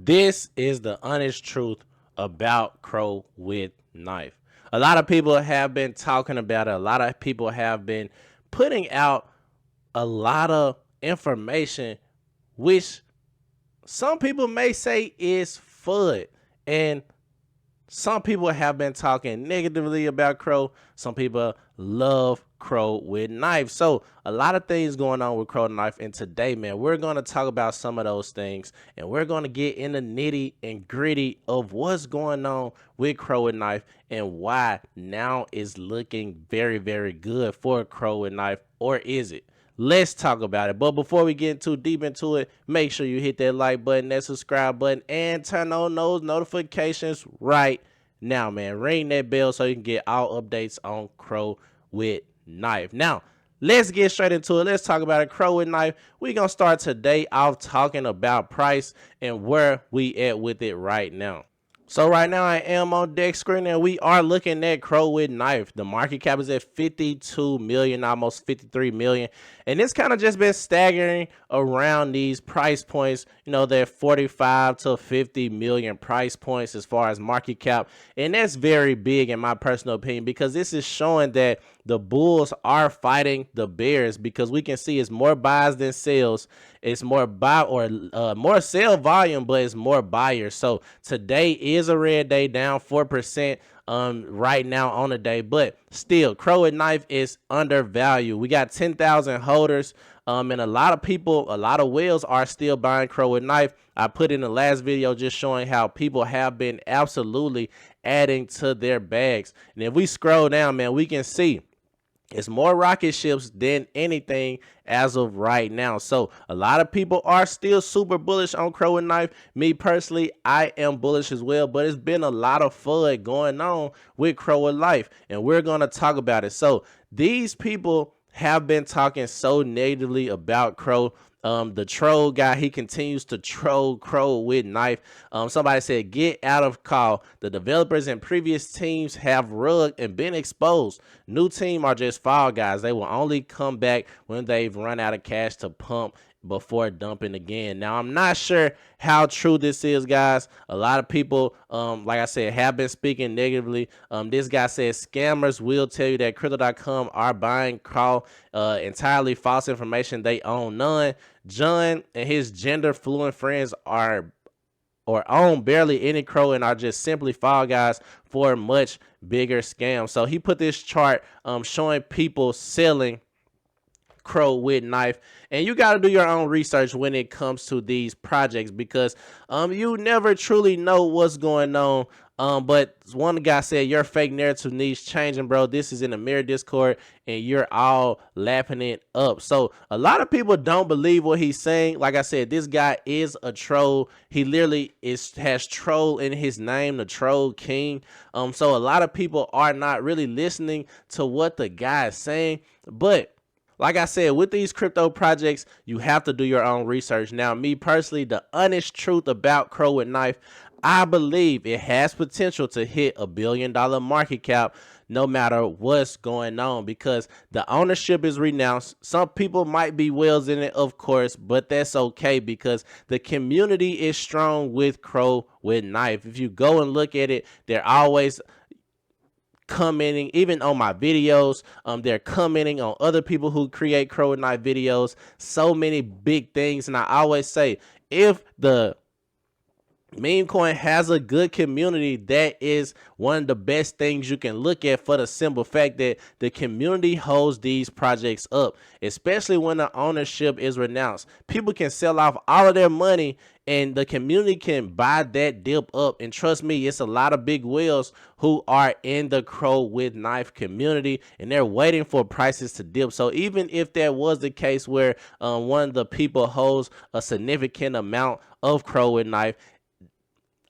This is the honest truth about Crow with Knife. A lot of people have been talking about it. A lot of people have been putting out a lot of information, which some people may say is FUD. And some people have been talking negatively about Crow. Some people love Crow with Knife. So a lot of things going on with Crow with Knife. And today, man, we're going to talk about some of those things. And we're going to get in the nitty and gritty of what's going on with Crow with Knife and why now is looking very, very good for Crow with Knife. Or is it? Let's talk about it. But before we get too deep into it, make sure you hit that like button, that subscribe button, and turn on those notifications right now, man. Ring that bell so you can get all updates on Crow with Knife. Now, let's get straight into it. Let's talk about it. Crow with Knife. We're going to start today off talking about price and where we at with it right now. So right now I am on deck screen and we are looking at Crow with Knife. The market cap is at 52 million, almost 53 million. And it's kind of just been staggering around these price points. You know, they're 45 to 50 million price points as far as market cap. And that's very big in my personal opinion because this is showing that the bulls are fighting the bears because we can see it's more buys than sales. It's more buy or more sale volume, but it's more buyers. So today is a red day, down 4% right now on the day, but still Crow with Knife is undervalued. We got 10,000 holders and a lot of people, a lot of whales are still buying Crow with Knife. I put in the last video just showing how people have been absolutely adding to their bags. And if we scroll down, man, we can see it's more rocket ships than anything as of right now. So a lot of people are still super bullish on Crow with Knife. Me personally, I am bullish as well, but it's been a lot of fun going on with Crow with Knife, and we're going to talk about it. So these people have been talking so negatively about Crow. The troll guy, he continues to troll Crow with Knife. Somebody said, get out of call. The developers and previous teams have rugged and been exposed. New team are just fall guys. They will only come back when they've run out of cash to pump before dumping again. Now, I'm not sure how true this is, guys. A lot of people, like I said, have been speaking negatively. This guy says scammers will tell you that crypto.com are buying call entirely false information. They own none. John and his gender fluent friends are or own barely any Crow and are just simply fall guys for a much bigger scam. So he put this chart showing people selling Crow with Knife, and you got to do your own research when it comes to these projects because you never truly know what's going on. But one guy said your fake narrative needs changing, bro. This is in the mirror Discord and you're all lapping it up. So a lot of people don't believe what he's saying. Like I said, this guy is a troll. He literally has troll in his name, the Troll King. So a lot of people are not really listening to what the guy is saying. But like I said, with these crypto projects, you have to do your own research. Now, me personally, the honest truth about Crow with Knife, I believe it has potential to hit $1 billion market cap no matter what's going on because the ownership is renounced. Some people might be whales in it, of course, but that's okay because the community is strong with Crow with Knife. If you go and look at it, they're always commenting even on my videos. They're commenting on other people who create Crow with Knife videos. So many big things. And I always say, if the meme coin has a good community, that is one of the best things you can look at for the simple fact that the community holds these projects up, especially when the ownership is renounced. People can sell off all of their money and the community can buy that dip up. And trust me, it's a lot of big whales who are in the Crow with Knife community and they're waiting for prices to dip. So even if that was the case where one of the people holds a significant amount of Crow with Knife,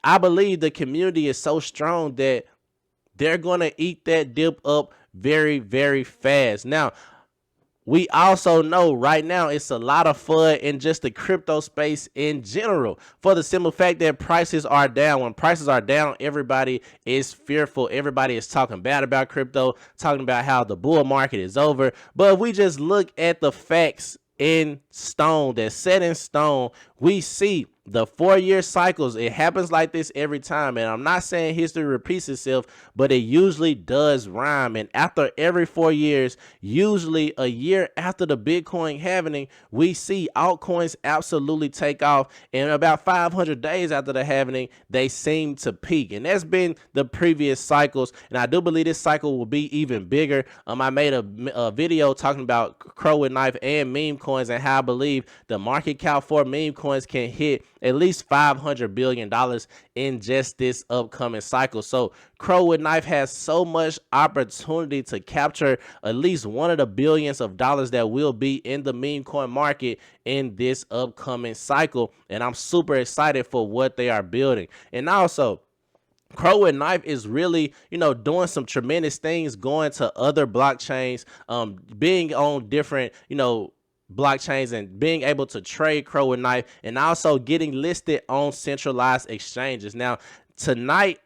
I believe the community is so strong that they're going to eat that dip up very, very fast. Now, we also know right now it's a lot of fun in just the crypto space in general for the simple fact that prices are down. When prices are down, everybody is fearful. Everybody is talking bad about crypto, talking about how the bull market is over. But if we just look at the facts in stone, that's set in stone, we see the 4-year cycles, it happens like this every time. And I'm not saying history repeats itself, but it usually does rhyme. And after every 4 years, usually a year after the Bitcoin halving, we see altcoins absolutely take off. And about 500 days after the halving, they seem to peak. And that's been the previous cycles. And I do believe this cycle will be even bigger. I made a video talking about Crow with Knife and meme coins and how I believe the market cap for meme coins can hit at least $500 billion in just this upcoming cycle. So Crow with Knife has so much opportunity to capture at least one of the billions of dollars that will be in the meme coin market in this upcoming cycle. And I'm super excited for what they are building. And also, Crow with Knife is really, doing some tremendous things, going to other blockchains, being on different, blockchains and being able to trade Crow with Knife, and also getting listed on centralized exchanges. Now, tonight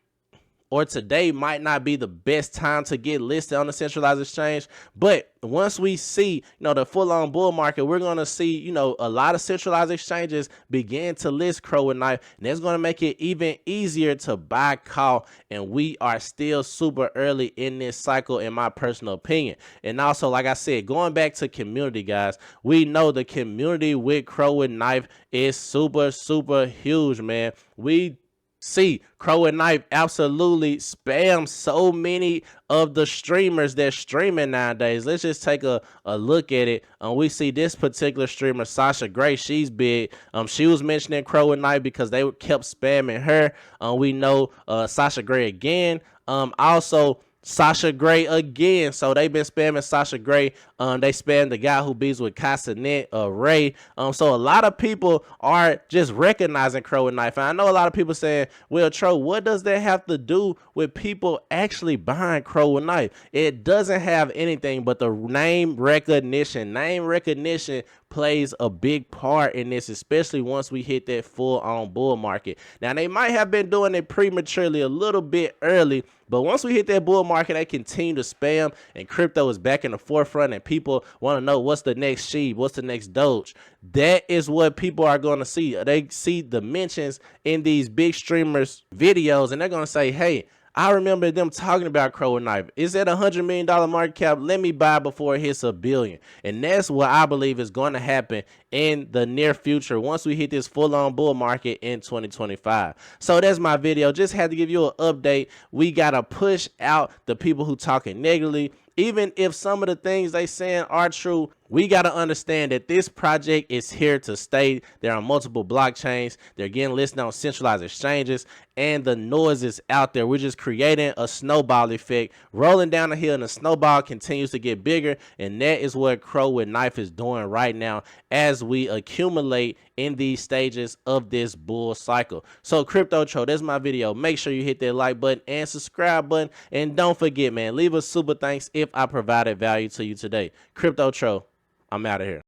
or today might not be the best time to get listed on the centralized exchange, but once we see, the full-on bull market, we're going to see, a lot of centralized exchanges begin to list Crow with Knife, and that's going to make it even easier to buy call. And we are still super early in this cycle, in my personal opinion. And also, like I said, going back to community, guys, we know the community with Crow with Knife is super, super huge, man. We see Crow with Knife absolutely spam so many of the streamers that's streaming nowadays. Let's just take a look at it. We see this particular streamer, Sasha Gray. She's big. She was mentioning Crow with Knife because they kept spamming her. We know Sasha Gray again. Also Sasha Gray again. So they've been spamming Sasha Gray. They spammed the guy who beats with Castanet, Ray. So a lot of people are just recognizing Crow with Knife. And I know a lot of people saying, well, Tro, what does that have to do with people actually buying Crow with Knife? It doesn't have anything but the name recognition. Name recognition plays a big part in this, especially once we hit that full-on bull market. Now, they might have been doing it prematurely a little bit early, but once we hit that bull market, they continue to spam, and crypto is back in the forefront, and people want to know what's the next Sheeb, what's the next Doge. That is what people are going to see. They see the mentions in these big streamers' videos, and they're going to say, hey, I remember them talking about Crow with Knife. It's at $100 million market cap. Let me buy before it hits $1 billion. And that's what I believe is going to happen in the near future once we hit this full-on bull market in 2025. So that's my video. Just had to give you an update. We got to push out the people who talking negatively. Even if some of the things they saying are true, we got to understand that this project is here to stay. There are multiple blockchains. They're getting listed on centralized exchanges, and the noise is out there. We're just creating a snowball effect, rolling down the hill, and the snowball continues to get bigger. And that is what Crow with Knife is doing right now as we accumulate in these stages of this bull cycle. So Crypto Tro, that's my video. Make sure you hit that like button and subscribe button. And don't forget, man, leave a super thanks if I provided value to you today. Crypto Tro, I'm out of here.